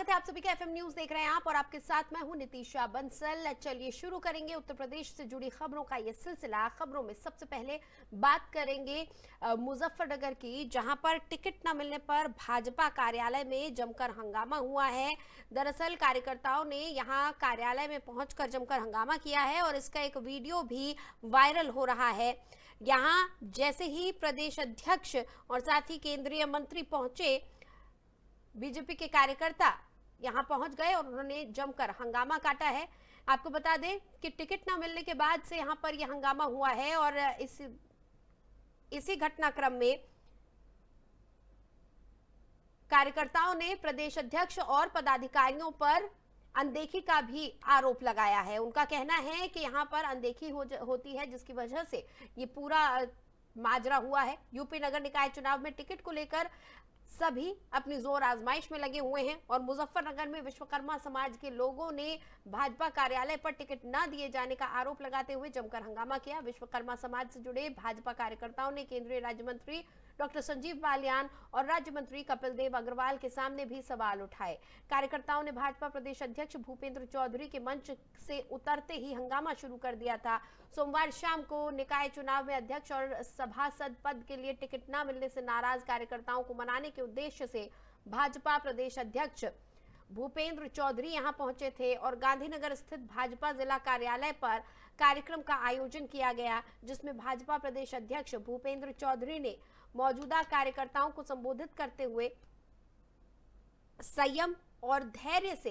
स्वागत है आप सभी का एफएम न्यूज देख रहे हैं आप और आपके साथ मैं हूं नितीशा बंसल। चलिए शुरू करेंगे उत्तर प्रदेश से जुड़ी खबरों का ये सिलसिला। खबरों में सबसे पहले बात करेंगे मुजफ्फरनगर की, जहां पर टिकट न मिलने पर भाजपा कार्यालय में जमकर हंगामा हुआ है। दरअसल कार्यकर्ताओं ने यहां कार्यालय में पहुंचकर जमकर हंगामा किया है और इसका एक वीडियो भी वायरल हो रहा है। यहां जैसे ही प्रदेश अध्यक्ष और साथ ही केंद्रीय मंत्री पहुंचे, बीजेपी के कार्यकर्ता यहां पहुंच गए और उन्होंने जमकर हंगामा काटा है। आपको बता दें कि टिकट ना मिलने के बाद से यहां पर यह हंगामा हुआ है और इसी घटनाक्रम में कार्यकर्ताओं ने प्रदेश अध्यक्ष और पदाधिकारियों पर अनदेखी का भी आरोप लगाया है। उनका कहना है कि यहां पर अनदेखी होती है, जिसकी वजह से ये पूरा माजरा हुआ है। यूपी नगर निकाय चुनाव में टिकट को लेकर सभी अपनी जोर आजमाइश में लगे हुए हैं और मुजफ्फरनगर में विश्वकर्मा समाज के लोगों ने भाजपा कार्यालय पर टिकट न दिए जाने का आरोप लगाते हुए जमकर हंगामा किया। विश्वकर्मा समाज से जुड़े भाजपा कार्यकर्ताओं ने केंद्रीय राज्य मंत्री डॉक्टर संजीव बालियान और राज्य मंत्री कपिल देव अग्रवाल के सामने भी सवाल उठाए। कार्यकर्ताओं ने भाजपा प्रदेश अध्यक्ष भूपेंद्र चौधरी के मंच से उतरते ही हंगामा शुरू कर दिया था। सोमवार शाम को निकाय चुनाव में अध्यक्ष और सभासद पद के लिए टिकट न मिलने से नाराज कार्यकर्ताओं को मनाने के उद्देश्य से भाजपा प्रदेश अध्यक्ष भूपेंद्र चौधरी यहां पहुंचे थे और गांधीनगर स्थित भाजपा जिला कार्यालय पर कार्यक्रम का आयोजन किया गया, जिसमें भाजपा प्रदेश अध्यक्ष भूपेंद्र चौधरी ने मौजूदा कार्यकर्ताओं को संबोधित करते हुए संयम और धैर्य से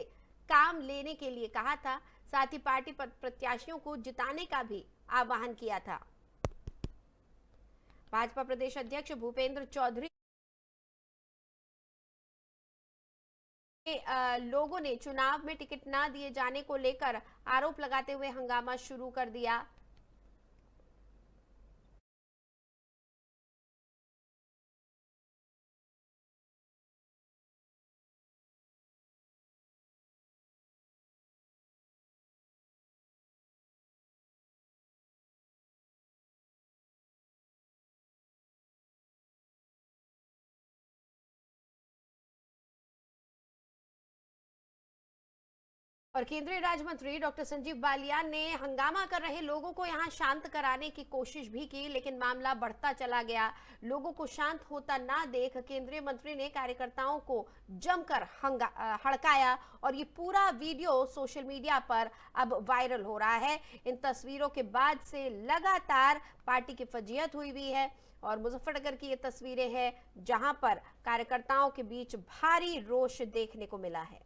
काम लेने के लिए कहा था। साथ ही पार्टी प्रत्याशियों को जिताने का भी आह्वान किया था। भाजपा प्रदेश अध्यक्ष भूपेंद्र चौधरी लोगों ने चुनाव में टिकट ना दिए जाने को लेकर आरोप लगाते हुए हंगामा शुरू कर दिया। और केंद्रीय राज्य मंत्री डॉक्टर संजीव बालियान ने हंगामा कर रहे लोगों को यहां शांत कराने की कोशिश भी की, लेकिन मामला बढ़ता चला गया। लोगों को शांत होता ना देख केंद्रीय मंत्री ने कार्यकर्ताओं को जमकर हड़काया और ये पूरा वीडियो सोशल मीडिया पर अब वायरल हो रहा है। इन तस्वीरों के बाद से लगातार पार्टी की फजीहत हुई भी है और मुजफ्फरनगर की ये तस्वीरें हैं, जहां पर कार्यकर्ताओं के बीच भारी रोष देखने को मिला है।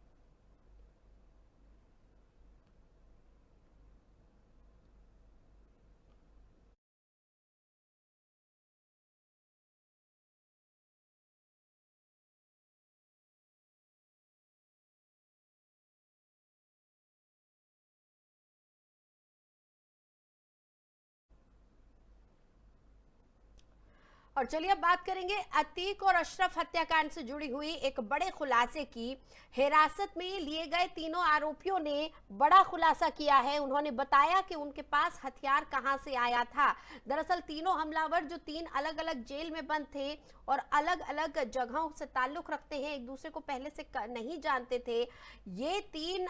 और चलिए अब बात करेंगे अतीक और अशरफ हत्याकांड से जुड़ी हुई एक बड़े खुलासे की। हिरासत में लिए गए तीनों आरोपियों ने बड़ा खुलासा किया है। उन्होंने बताया कि उनके पास हथियार कहां से आया था। दरअसल तीनों हमलावर जो 3 अलग अलग जेल में बंद थे और अलग अलग जगहों से ताल्लुक रखते हैं, एक दूसरे को पहले से नहीं जानते थे, ये 3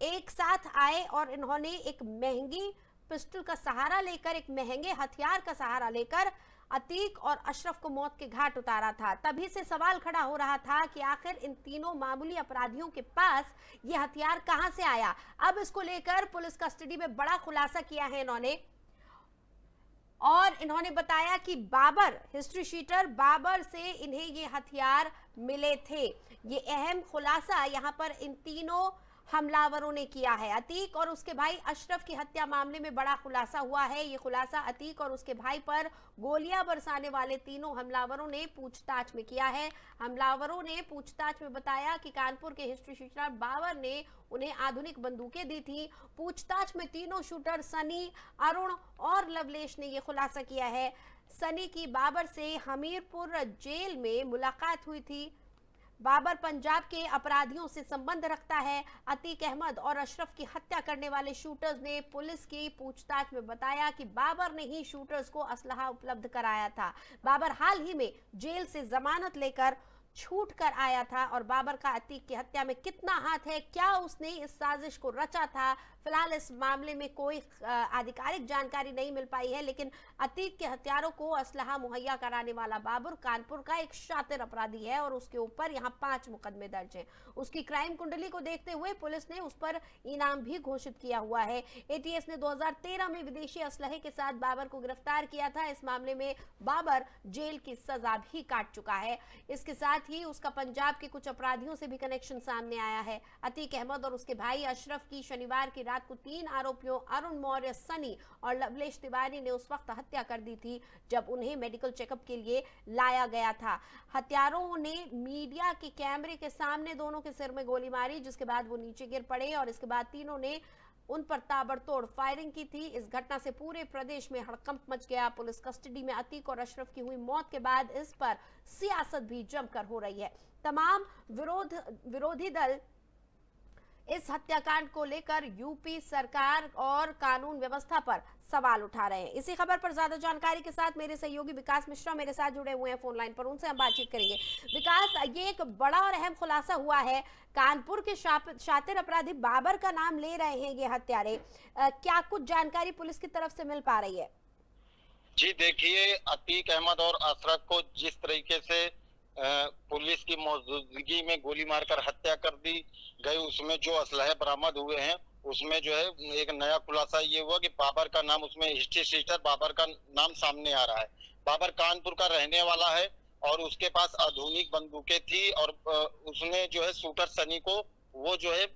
एक साथ आए और इन्होंने एक महंगी पिस्टल का सहारा लेकर, एक महंगे हथियार का सहारा लेकर अतीक और अशरफ को मौत के घाट उतारा था। तभी से सवाल खड़ा हो रहा था कि आखिर इन तीनों मामूली अपराधियों के पास ये हथियार कहां से आया। अब इसको लेकर पुलिस कस्टडी में बड़ा खुलासा किया है इन्होंने और इन्होंने बताया कि बाबर, हिस्ट्री शीटर बाबर से इन्हें ये हथियार मिले थे। ये अहम खुलासा यहां पर इन तीनों हमलावरों ने किया है। अतीक और उसके भाई अशरफ की हत्या मामले में बड़ा खुलासा हुआ है। ये खुलासा अतीक और उसके भाई पर गोलियां बरसाने वाले तीनों हमलावरों ने पूछताछ में किया है। हमलावरों ने पूछताछ में बताया कि कानपुर के हिस्ट्री शूटर बाबर ने उन्हें आधुनिक बंदूकें दी थी। पूछताछ में तीनों शूटर सनी, अरुण और लवलेश ने यह खुलासा किया है। सनी की बाबर से हमीरपुर जेल में मुलाकात हुई थी। बाबर पंजाब के अपराधियों से संबंध रखता है। अतीक अहमद और अशरफ की हत्या करने वाले शूटर्स ने पुलिस की पूछताछ में बताया कि बाबर ने ही शूटर्स को असलहा उपलब्ध कराया था। बाबर हाल ही में जेल से जमानत लेकर छूट कर आया था और बाबर का अतीक की हत्या में कितना हाथ है, क्या उसने इस साजिश को रचा था, फिलहाल इस मामले में कोई आधिकारिक जानकारी नहीं मिल पाई है। लेकिन अतीक के हत्यारों को असलहा मुहैया कराने वाला बाबर कानपुर का एक शातिर अपराधी है और उसके ऊपर यहाँ 5 मुकदमे दर्ज हैं। उसकी क्राइम कुंडली को देखते हुए पुलिस ने उस पर इनाम भी घोषित किया हुआ है। एटीएस ने 2013 में विदेशी असलहे के साथ बाबर को गिरफ्तार किया था। इस मामले में बाबर जेल की सजा भी काट चुका है। इसके साथ ही उसका पंजाब के कुछ अपराधियों से भी कनेक्शन सामने आया है। अतीक अहमद और उसके भाई अशरफ की शनिवार की रात को 3 आरोपियों अरुण मौर्य, सनी और लवलेश तिवारी ने उस वक्त हत्या कर दी थी जब उन्हें मेडिकल चेकअप के लिए लाया गया था। हत्यारों ने मीडिया के कैमरे के सामने दोनों के सिर में गोली मारी, जिसके बाद वो नीचे गिर पड़े और इसके बाद तीनों ने उन पर ताबड़तोड़ फायरिंग की थी। इस घटना से पूरे प्रदेश में हड़कंप मच गया। पुलिस कस्टडी में अतीक और अशरफ की हुई मौत के बाद इस पर सियासत भी जमकर हो रही है। तमाम विरोधी दल इस हत्याकांड को लेकर यूपी सरकार और कानून व्यवस्था पर सवाल उठा रहे हैं। इसी खबर पर ज्यादा जानकारी के साथ मेरे सहयोगी विकास मिश्रा मेरे साथ जुड़े हुए हैं फोन लाइन पर, उनसे हम बातचीत करेंगे। विकास, ये एक बड़ा और अहम खुलासा हुआ है, कानपुर के शातिर अपराधी बाबर का नाम ले रहे हैं ये हत्यारे। क्या कुछ जानकारी पुलिस की तरफ से मिल पा रही है? जी देखिए, अतीक अहमद और अशरफ को जिस तरीके से पुलिस की मौजूदगी में गोली मारकर हत्या कर दी गई, उसमें जो असलहे बरामद हुए हैं उसमें जो है एक नया खुलासा ये हुआ कि बाबर का नाम, उसमें हिस्ट्री शीटर बाबर का नाम सामने आ रहा है। बाबर कानपुर का रहने वाला है और उसके पास आधुनिक बंदूकें थी और उसने जो है शूटर सनी को वो जो है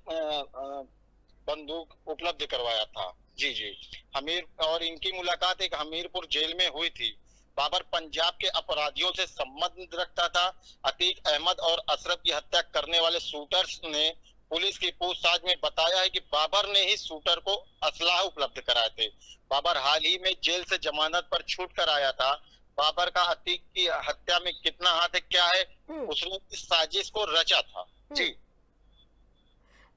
बंदूक उपलब्ध करवाया था। जी जी, हमीर और इनकी मुलाकात एक हमीरपुर जेल में हुई थी। बाबर पंजाब के अपराधियों से संबंध रखता था। अतीक अहमद और अशरफ की हत्या करने वाले शूटर्स ने पुलिस की पूछताछ में बताया है कि बाबर ने ही शूटर को असलाह उपलब्ध कराए थे। बाबर हाल ही में जेल से जमानत पर छूट कर आया था। बाबर का अतीक की हत्या में कितना हाथ है, क्या है, उसने इस साजिश को रचा था। जी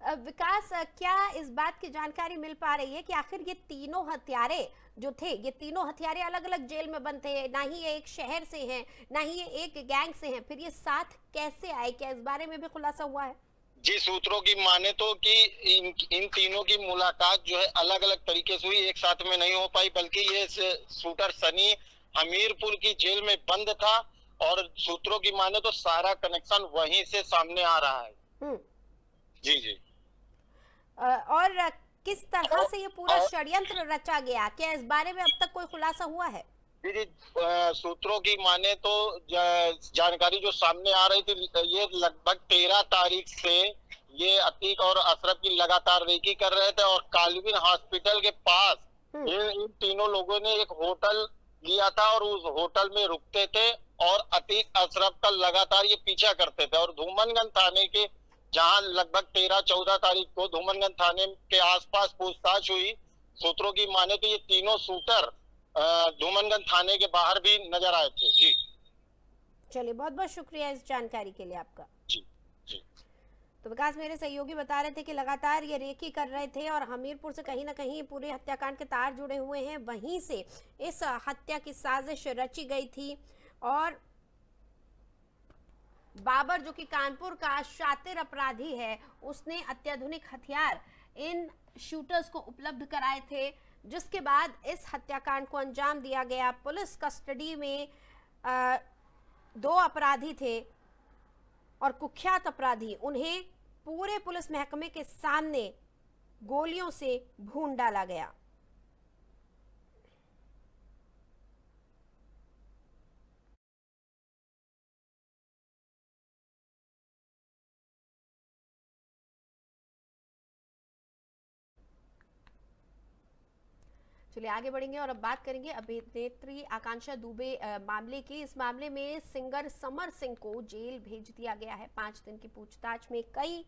विकास, क्या इस बात की जानकारी मिल पा रही है कि आखिर ये तीनों हत्यारे जो थे, ये तीनों हत्यारे अलग अलग जेल में बंद थे, ना ही ये एक शहर से हैं, ना ही ये एक गैंग से हैं, फिर ये साथ कैसे आए? क्या इस बारे में भी खुलासा हुआ है? जी, सूत्रों की माने तो कि इन तीनों की मुलाकात जो है अलग अलग तरीके से हुई, एक साथ में नहीं हो पाई, बल्कि ये शूटर सनी हमीरपुर की जेल में बंद था और सूत्रों की माने तो सारा कनेक्शन वहीं से सामने आ रहा है। जी जी। और किस तरह से ये पूरा षड्यंत्र रचा गया, क्या इस बारे में अब तक कोई खुलासा हुआ है? जी, सूत्रों की माने तो जानकारी जो सामने आ रही थी, ये लगभग 13 तारीख से ये अतीक और अशरफ की लगातार रेकी कर रहे थे और कालविन हॉस्पिटल के पास इन तीनों लोगों ने एक होटल लिया था और उस होटल में रुकते थे और अतीक अशरफ का लगातार ये पीछा करते थे और धूमनगंज थाने के, जहां लगभग 13-14 तारीख को धूमनगंज थाने के आसपास पूछताछ हुई, सूत्रों की माने तो ये तीनों शूटर धूमनगंज थाने के बाहर भी नजर आए थे। जी चलिए, बहुत बहुत शुक्रिया इस जानकारी के लिए आपका। जी जी। तो विकास, मेरे सहयोगी बता रहे थे कि लगातार ये रेकी कर रहे थे और हमीरपुर से कहीं ना कहीं पूरे हत्याकांड के तार जुड़े हुए हैं, वहीं से इस हत्या की साजिश रची गई थी और बाबर जो कि कानपुर का शातिर अपराधी है, उसने अत्याधुनिक हथियार इन शूटर्स को उपलब्ध कराए थे, जिसके बाद इस हत्याकांड को अंजाम दिया गया। पुलिस कस्टडी में 2 अपराधी थे और कुख्यात अपराधी, उन्हें पूरे पुलिस महकमे के सामने गोलियों से भून डाला गया। चलिए आगे बढ़ेंगे और अब बात करेंगे अभिनेत्री आकांक्षा दुबे मामले की। इस मामले में सिंगर समर सिंह को जेल भेज दिया गया है। 5 दिन की पूछताछ में कई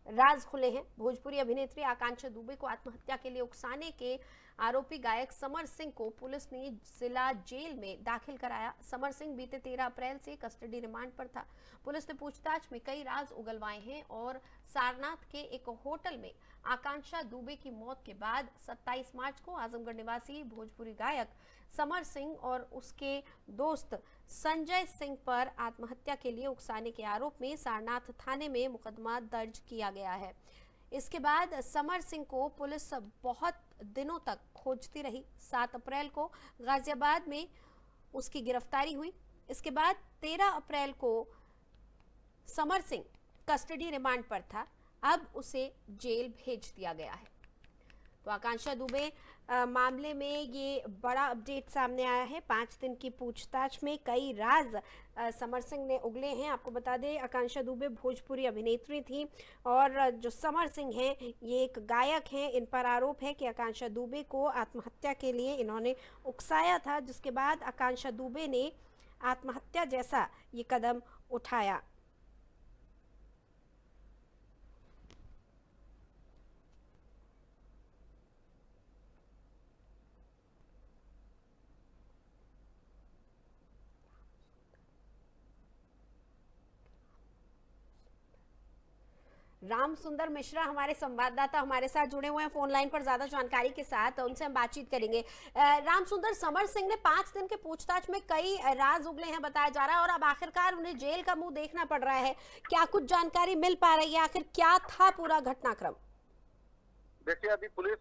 राज खुले हैं। भोजपुरी अभिनेत्री आकांक्षा दुबे को आत्महत्या के लिए उकसाने के आरोपी गायक समर सिंह को पुलिस ने जिला जेल में दाखिल कराया। समर सिंह बीते 13 अप्रैल से कस्टडी रिमांड पर था। पुलिस ने पूछताछ में कई राज उगलवाए हैं और सारनाथ के एक होटल में आकांक्षा दुबे की मौत के बाद 27 मार्च को आजमगढ़ निवासी भोजपुरी गायक समर सिंह और उसके दोस्त संजय सिंह पर आत्महत्या के लिए उकसाने के आरोप में सारनाथ थाने में मुकदमा दर्ज किया गया है। इसके बाद समर सिंह को पुलिस बहुत दिनों तक खोजती रही। 7 अप्रैल को गाजियाबाद में उसकी गिरफ्तारी हुई। इसके बाद 13 अप्रैल को समर सिंह कस्टडी रिमांड पर था। अब उसे जेल भेज दिया गया है। तो आकांक्षा दुबे मामले में ये बड़ा अपडेट सामने आया है। 5 दिन की पूछताछ में कई राज समर सिंह ने उगले हैं। आपको बता दें, आकांक्षा दुबे भोजपुरी अभिनेत्री थी और जो समर सिंह हैं ये एक गायक हैं। इन पर आरोप है कि आकांक्षा दुबे को आत्महत्या के लिए इन्होंने उकसाया था, जिसके बाद आकांक्षा दुबे ने आत्महत्या जैसा ये कदम उठाया। राम सुंदर मिश्रा हमारे संवाददाता हमारे साथ जुड़े हुए हैं फोन लाइन पर ज्यादा जानकारी के साथ, उनसे हम बातचीत करेंगे। राम सुंदर, समर सिंह ने 5 दिन के पूछताछ में कई राज उगले हैं बताया जा रहा है और अब आखिरकार उन्हें जेल का मुंह देखना पड़ रहा है। क्या कुछ जानकारी मिल पा रही है? आखिर क्या था पूरा घटनाक्रम? देखिए, अभी पुलिस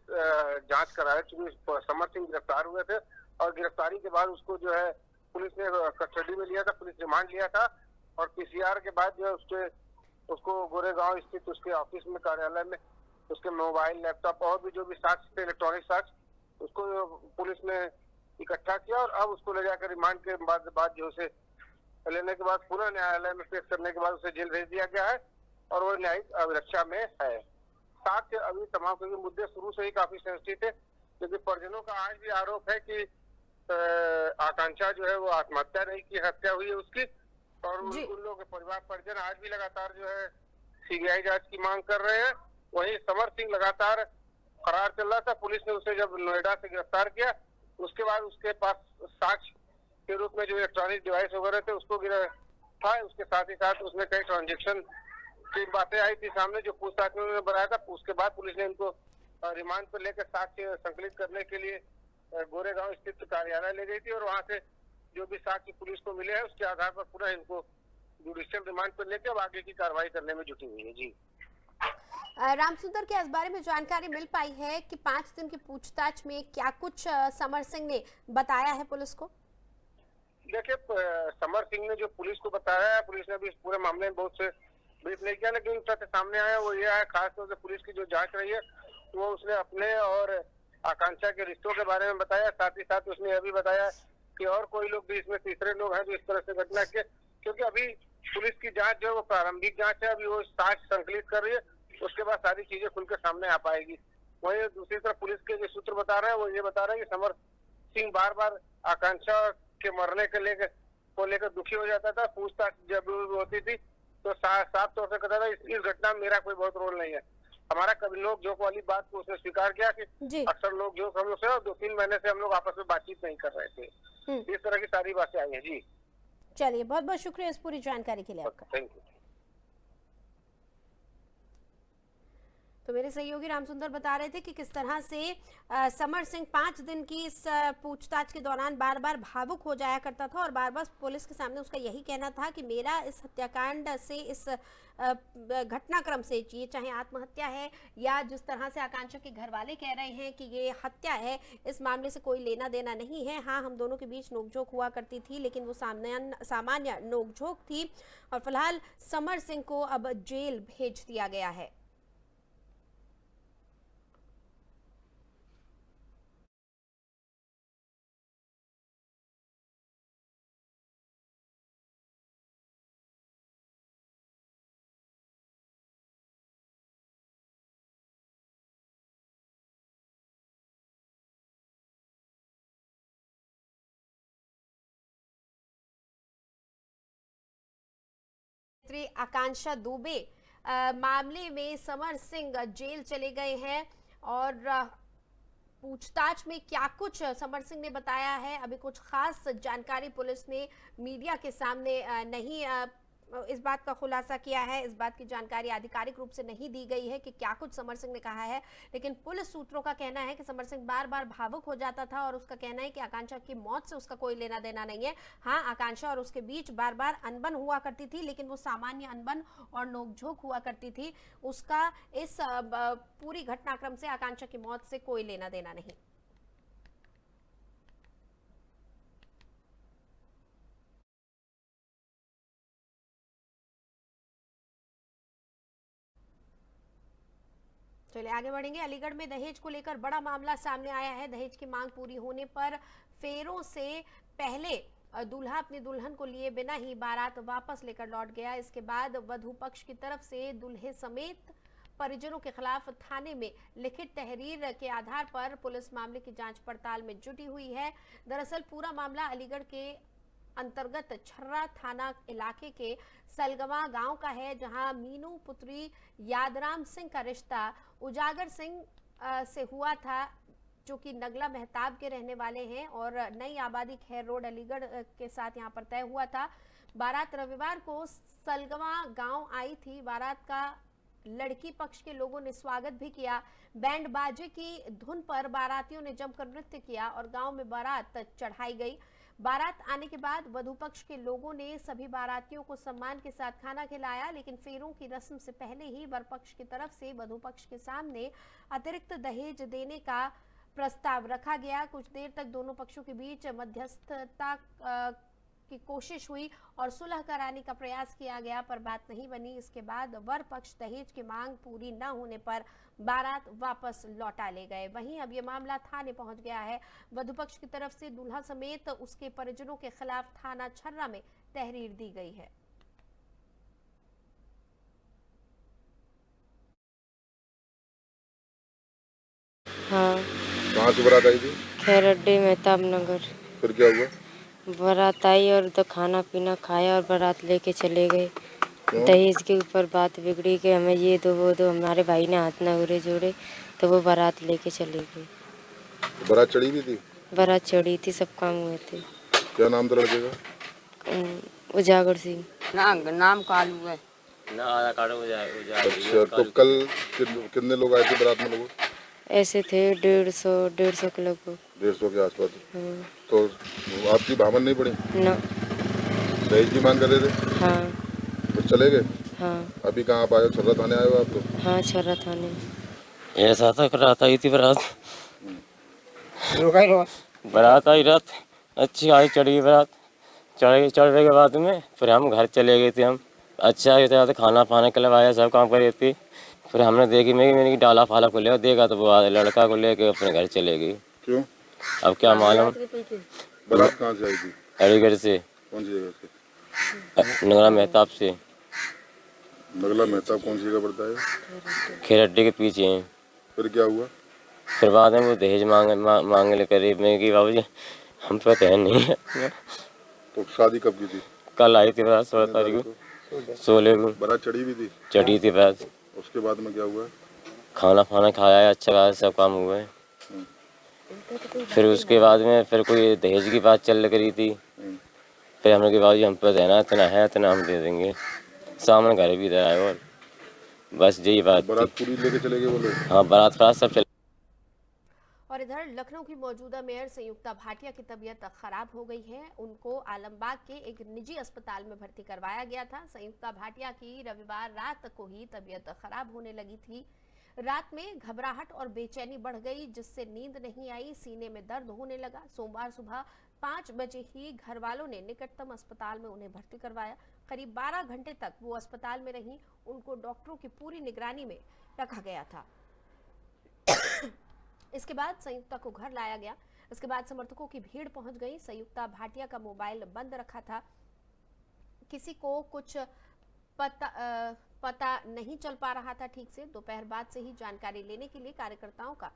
जांच कर रहा है क्योंकि समर सिंह गिरफ्तार हुए थे और गिरफ्तारी के बाद उसको जो है पुलिस ने कस्टडी में लिया था, पुलिस रिमांड लिया था और पीसीआर के बाद जो है उसको गोरेगांव स्थित उसके ऑफिस में, कार्यालय में उसके मोबाइल, लैपटॉप और भी जो भी साक्ष्य थे, इलेक्ट्रॉनिक साक्ष्य, उसको पुलिस ने इकट्ठा किया और अब उसको ले जाकर रिमांड के बाद जो उसे लेने के बाद पुनः न्यायालय में पेश करने के बाद उसे जेल भेज दिया गया है और वो न्यायिक अभिरक्षा में है। साथ अभी तमाम क्योंकि मुद्दे शुरू से ही काफी सेंसिटिव थे, क्योंकि परिजनों का आज भी आरोप है कि आकांक्षा जो है वो आत्महत्या नहीं की, हत्या हुई है उसकी और उन लोगों के परिवार परिजन आज भी लगातार जो है सीबीआई जांच की मांग कर रहे हैं। वहीं समर सिंह लगातार फरार चल रहा था। पुलिस ने उसे जब नोएडा से गिरफ्तार किया उसके बाद उसके पास साक्ष्य के रूप में जो इलेक्ट्रॉनिक डिवाइस वगैरह थे उसको था। उसके साथ ही साथ उसमें कई ट्रांजेक्शन की बातें आई थी सामने जो पूछताछ में उन्होंने बताया था। उसके बाद पुलिस ने इनको रिमांड पर लेकर साक्ष्य संकलित करने के लिए गोरेगांव स्थित कार्यालय ले गई थी और वहां से जो भी साक्ष्य पुलिस को मिले हैं उसके आधार पर पुनः इनको जुडिशियल रिमांड पर लेकर आगे की कार्रवाई करने में जुटी हुई है। जी रामसुंदर, क्या इस बारे में जानकारी मिल पाई है कि 5 दिन की पूछताछ में क्या कुछ समर सिंह ने बताया है पुलिस को? देखिए, समर सिंह ने जो पुलिस को बताया है, पुलिस ने अभी इस पूरे मामले में बहुत से ब्रीफ नहीं किया, लेकिन तथ्य सामने आया वो ये है, खासतौर से पुलिस की जो जांच रही है वो उसने अपने और आकांक्षा के रिश्तों के बारे में बताया। साथ ही साथ उसने यह भी बताया कि और कोई लोग भी इसमें तीसरे लोग हैं जो इस तरह से घटना के, क्योंकि अभी पुलिस की जांच जो है वो प्रारंभिक जांच है, अभी वो साक्ष्य संकलित कर रही है, उसके बाद सारी चीजें खुलकर सामने आ पाएगी। वहीं दूसरी तरफ पुलिस के जो सूत्र बता रहे हैं वो ये बता रहे हैं कि समर सिंह बार बार आकांक्षा के मरने के लेकर दुखी हो जाता था। पूछताछ जब होती थी तो साफ तौर से कहता था इस घटना में मेरा कोई बहुत रोल नहीं है। हमारा कभी नोक झोंक वाली बात को उसने स्वीकार किया कि अक्सर लोग जो हम लोग से 2-3 महीने से हम लोग आपस में बातचीत नहीं कर रहे थे। इस तरह की सारी बातें आई हैं। जी चलिए, बहुत बहुत शुक्रिया इस पूरी जानकारी के लिए आपका। Thank you. तो मेरे सहयोगी रामसुंदर बता रहे थे कि किस तरह से समर सिंह 5 दिन की इस पूछताछ के दौरान बार बार भावुक हो जाया करता था और बार बार पुलिस के सामने उसका यही कहना था कि मेरा इस हत्याकांड से, इस घटनाक्रम से, ये चाहे आत्महत्या है या जिस तरह से आकांक्षा के घर वाले कह रहे हैं कि ये हत्या है, इस मामले से कोई लेना देना नहीं है। हाँ, हम दोनों के बीच नोकझोंक हुआ करती थी, लेकिन वो सामान्य नोकझोंक थी और फिलहाल समर सिंह को अब जेल भेज दिया गया है। आकांक्षा दुबे मामले में समर सिंह जेल चले गए हैं और पूछताछ में क्या कुछ समर सिंह ने बताया है, अभी कुछ खास जानकारी पुलिस ने मीडिया के सामने नहीं इस बात का खुलासा किया है। इस बात की जानकारी आधिकारिक रूप से नहीं दी गई है कि क्या कुछ समर सिंह ने कहा है, लेकिन पुलिस सूत्रों का कहना है कि समर सिंह बार बार भावुक हो जाता था और उसका कहना है कि आकांक्षा की मौत से उसका कोई लेना देना नहीं है। हाँ, आकांक्षा और उसके बीच बार बार अनबन हुआ करती थी, लेकिन वो सामान्य अनबन और नोकझोंक हुआ करती थी। उसका इस पूरी घटनाक्रम से, आकांक्षा की मौत से कोई लेना देना नहीं। चलिए आगे बढ़ेंगे। अलीगढ़ में दहेज को लेकर बड़ा मामला सामने आया है। दहेज की मांग पूरी होने पर फेरों से पहले दूल्हा अपनी दुल्हन को लिए बिना ही बारात वापस लेकर लौट गया। इसके बाद वधू पक्ष की तरफ से दूल्हे समेत परिजनों के खिलाफ थाने में लिखित तहरीर के आधार पर पुलिस मामले की जांच पड़ताल में जुटी हुई है। दरअसल पूरा मामला अलीगढ़ के अंतर्गत छर्रा थाना इलाके के सलगवा गांव का है, जहां मीनू पुत्री यादराम सिंह का रिश्ता उजागर सिंह से हुआ था, जो कि नगला मेहताब के रहने वाले हैं और नई आबादी खैर रोड अलीगढ़ के साथ यहां पर तय हुआ था। बारात रविवार को सलगवा गांव आई थी। बारात का लड़की पक्ष के लोगों ने स्वागत भी किया। बैंड बाजे की धुन पर बारातियों ने जमकर नृत्य किया और गांव में बारात चढ़ाई गई। बारात आने के बाद वधू पक्ष के लोगों ने सभी बारातियों को सम्मान के साथ खाना खिलाया, लेकिन फेरों की रस्म से पहले ही वर पक्ष की तरफ से वधू पक्ष के सामने अतिरिक्त दहेज देने का प्रस्ताव रखा गया। कुछ देर तक दोनों पक्षों के बीच मध्यस्थता की कोशिश हुई और सुलह कराने का प्रयास किया गया, पर बात नहीं बनी। इसके बाद वर पक्ष दहेज की मांग पूरी न होने पर बारात वापस लौटा ले गए। वहीं अब ये मामला थाने पहुंच गया है। वधू पक्ष की तरफ से दूल्हा समेत उसके परिजनों के खिलाफ थाना छर्रा में तहरीर दी गई है। हाँ, कहाँ से बारात आई थी? खैरड्डी मेहताब नगर। फिर क्या हुआ? बारात आई और तो खाना पीना खाया और बारात लेके चले गए। क्यों? दहेज के ऊपर बात बिगड़ी कि हमें ये दो वो दो। हमारे भाई ने हाथ ना उड़े जोड़े तो वो बारात लेके चले गए। बारात चढ़ी भी थी? बारात चढ़ी थी, सब काम हुए थे। क्या नाम था लड़के का? उजागर सिंह। नाम कालू है। अच्छा, तो कल कितने लोग आए थे बारात में? लोग ऐसे थे 150 के लगभग। 150 के आसपास। हाँ। तो आपकी भामन नहीं पड़ी? न। दहेज की मांग कर रहे थे? हाँ। तो चले गए? हाँ। अभी कहाँ आप आए हो? छर्रा थाने आए हो आप लोग? हाँ, छर्रा थाने। ऐसा था रात आई थी बारात। बारात आई रात अच्छी आई, चढ़ी बारात। चढ़ने के बाद में फिर हम घर चले गए थे। हम अच्छा था, खाना पाना खिलवाया, सब काम कर रही थी। फिर हमने देखी मैंने डाला फाला को ले देखा तो वो लड़का को लेके अपने घर चले गई। क्यों? अब क्या मालूम। बारात कहाँ से आई थी? अलीगढ़ से। कौन सी जगह से? नगला मेहताब से। नगला मेहताब कौन सी जगह पड़ता है? खैरड्डी के पीछे हैं। फिर क्या हुआ? फिर बाद में वो दहेज मांग ले करी। मैं कि बाबूजी हम पे तो नहीं है। तो शादी कब की थी? कल आई थी बारात 16 तारीख को, 16 को बारात चढ़ी भी थी? चढ़ी थी बारात। उसके बाद में क्या हुआ? खाना फाना खाया, अच्छा खासा सब काम हुआ है। फिर उसके बाद में फिर कोई दहेज की बात चल रही थी। फिर हमने कहा बाबूजी हम पे देना इतना है, इतना हम दे देंगे। सामने घर भी दे आए और बस यही बात बारात थी। पूरी लेके चले गए वो लोग? हाँ, बारात फरात सब चले। और इधर लखनऊ की मौजूदा मेयर संयुक्ता भाटिया की तबीयत खराब हो गई है। उनको आलमबाग के एक निजी अस्पताल में भर्ती करवाया गया था। संयुक्ता भाटिया की रविवार रात को ही तबीयत खराब होने लगी थी। रात में घबराहट और बेचैनी बढ़ गई, जिससे नींद नहीं आई, सीने में दर्द होने लगा। सोमवार सुबह 5 बजे ही घर वालों ने निकटतम अस्पताल में उन्हें भर्ती करवाया। करीब 12 घंटे तक वो अस्पताल में रहीं। उनको डॉक्टरों की पूरी निगरानी में रखा गया था। इसके बाद संयुक्ता को घर लाया गया। इसके बाद समर्थकों की भीड़ पहुंच गई। संयुक्ता भाटिया का मोबाइल बंद रखा था। किसी को कुछ पता नहीं चल पा रहा था ठीक से। दोपहर बाद से ही जानकारी लेने के लिए कार्यकर्ताओं का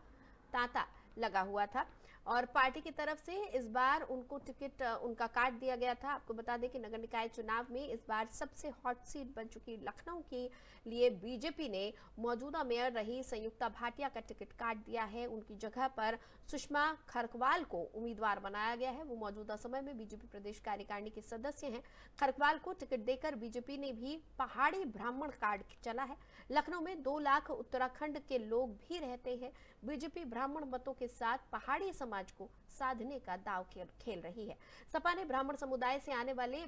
तांता लगा हुआ था। और पार्टी की तरफ से इस बार उनको टिकट उनका काट दिया गया था। आपको बता दें कि नगर निकाय चुनाव में इस बार सबसे हॉट सीट बन चुकी लखनऊ के लिए बीजेपी ने मौजूदा मेयर रही संयुक्ता भाटिया का टिकट काट दिया है। उनकी जगह पर सुषमा खरकवाल को उम्मीदवार बनाया गया है। वो मौजूदा समय में बीजेपी प्रदेश कार्यकारिणी के सदस्य हैं। खरकवाल को टिकट देकर बीजेपी ने भी पहाड़ी ब्राह्मण कार्ड चला है। लखनऊ में 2 लाख उत्तराखंड के लोग भी रहते हैं। बीजेपी ब्राह्मण मतों के साथ पहाड़ी समाज को साधने का दांव खेल रही है। सपा ने ब्राह्मण समुदाय से आने वाले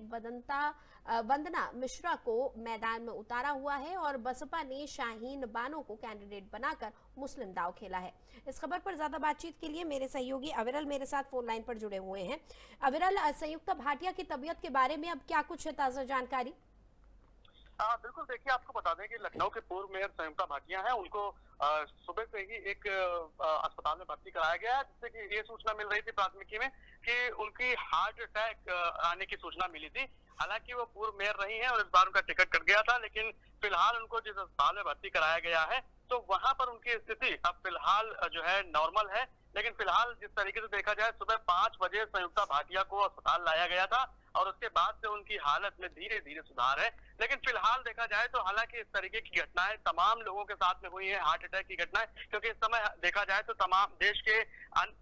वंदना मिश्रा को मैदान में उतारा हुआ है और बसपा ने शाहीन बानो को कैंडिडेट बनाकर मुस्लिम दांव खेला है। इस खबर पर ज्यादा बातचीत के लिए मेरे सहयोगी अविरल मेरे साथ फोन लाइन पर जुड़े हुए हैं। अविरल, संयुक्ता भाटिया की तबीयत के बारे में अब क्या कुछ है ताजा जानकारी? बिल्कुल, देखिए आपको बता दें कि लखनऊ के पूर्व मेयर संयुक्ता भाटिया हैं, उनको सुबह से ही एक अस्पताल में भर्ती कराया गया है, जिससे कि ये सूचना मिल रही थी प्राथमिकी में कि उनकी हार्ट अटैक आने की सूचना मिली थी। हालांकि वो पूर्व मेयर रही हैं और इस बार उनका टिकट कट गया था, लेकिन फिलहाल उनको जिस अस्पताल में भर्ती कराया गया है तो वहां पर उनकी स्थिति अब फिलहाल जो है नॉर्मल है। लेकिन फिलहाल जिस तरीके से देखा जाए, सुबह 5 बजे संयुक्ता भाटिया को अस्पताल लाया गया था और उसके बाद से उनकी हालत में धीरे धीरे सुधार है। लेकिन फिलहाल देखा जाए तो हालांकि इस तरीके की घटनाएं तमाम लोगों के साथ में हुई है, हार्ट अटैक की घटनाएं, क्योंकि इस समय देखा जाए तो तमाम देश के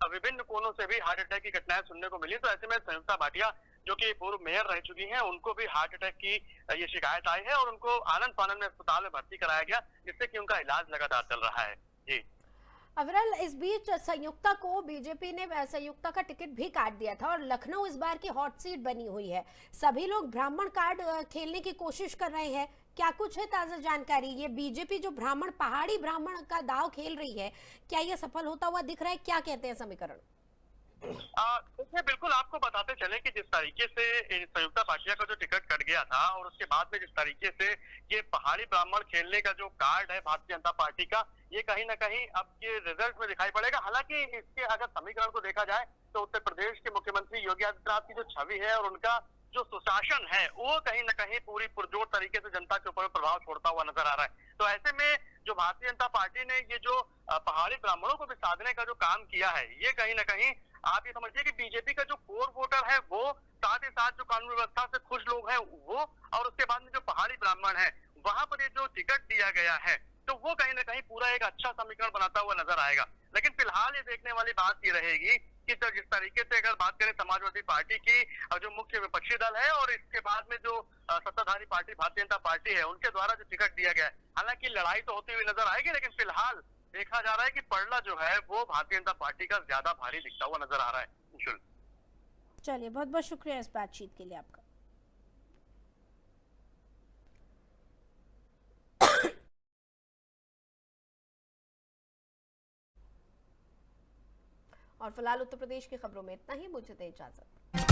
विभिन्न कोनों से भी हार्ट अटैक की घटनाएं सुनने को मिली। तो ऐसे में संयुक्ता भाटिया जो कि पूर्व मेयर रह चुकी हैं, उनको भी हार्ट अटैक की ये शिकायत आई है और उनको आनंद फानंद में अस्पताल में भर्ती कराया गया, जिससे कि उनका इलाज लगातार चल रहा है। जी अविरल, इस बीच संयुक्ता को बीजेपी ने संयुक्ता का टिकट भी काट दिया था और लखनऊ इस बार की हॉट सीट बनी हुई है। सभी लोग ब्राह्मण कार्ड खेलने की कोशिश कर रहे हैं। क्या कुछ है ताजा जानकारी? ये बीजेपी जो पहाड़ी ब्राह्मण का दांव खेल रही है, क्या ये सफल होता हुआ दिख रहा है? क्या कहते हैं समीकरण? देखिए, बिल्कुल आपको बताते चले कि जिस तरीके से संयुक्ता भाटिया का जो टिकट कट गया था और उसके बाद में जिस तरीके से ये पहाड़ी ब्राह्मण खेलने का जो कार्ड है भारतीय जनता पार्टी का, ये कहीं ना कहीं अब ये रिजल्ट में दिखाई पड़ेगा। हालांकि इसके अगर समीकरण को देखा जाए तो उत्तर प्रदेश के मुख्यमंत्री योगी आदित्यनाथ की जो छवि है और उनका जो सुशासन है, वो कहीं ना कहीं पूरी पुरजोर तरीके से जनता के ऊपर प्रभाव छोड़ता हुआ नजर आ रहा है। तो ऐसे में जो भारतीय जनता पार्टी ने ये जो पहाड़ी ब्राह्मणों को भी साधने का जो काम किया है, ये कहीं ना कहीं आप ये समझिए कि बीजेपी का जो कोर वोटर है वो, साथ ही साथ जो कानून व्यवस्था से खुश लोग हैं वो, और उसके बाद में जो पहाड़ी ब्राह्मण है वहां पर ये जो टिकट दिया गया है, तो वो कहीं ना कहीं पूरा एक अच्छा समीकरण बनाता हुआ नजर आएगा। लेकिन फिलहाल ये देखने वाली बात ये रहेगी कि तो जिस तरीके से अगर बात करें समाजवादी पार्टी की जो मुख्य विपक्षी दल है और इसके बाद में जो सत्ताधारी पार्टी भारतीय जनता पार्टी है, उनके द्वारा जो टिकट दिया गया है, हालांकि लड़ाई तो होती हुई नजर आएगी, लेकिन फिलहाल देखा जा रहा है कि पड़ला जो है वो भारतीय जनता पार्टी का ज्यादा भारी दिखता हुआ नजर आ रहा है। चलिए, बहुत बहुत शुक्रिया इस बातचीत के लिए आपका। और फिलहाल उत्तर प्रदेश की खबरों में इतना ही। मुझे दें इजाजत।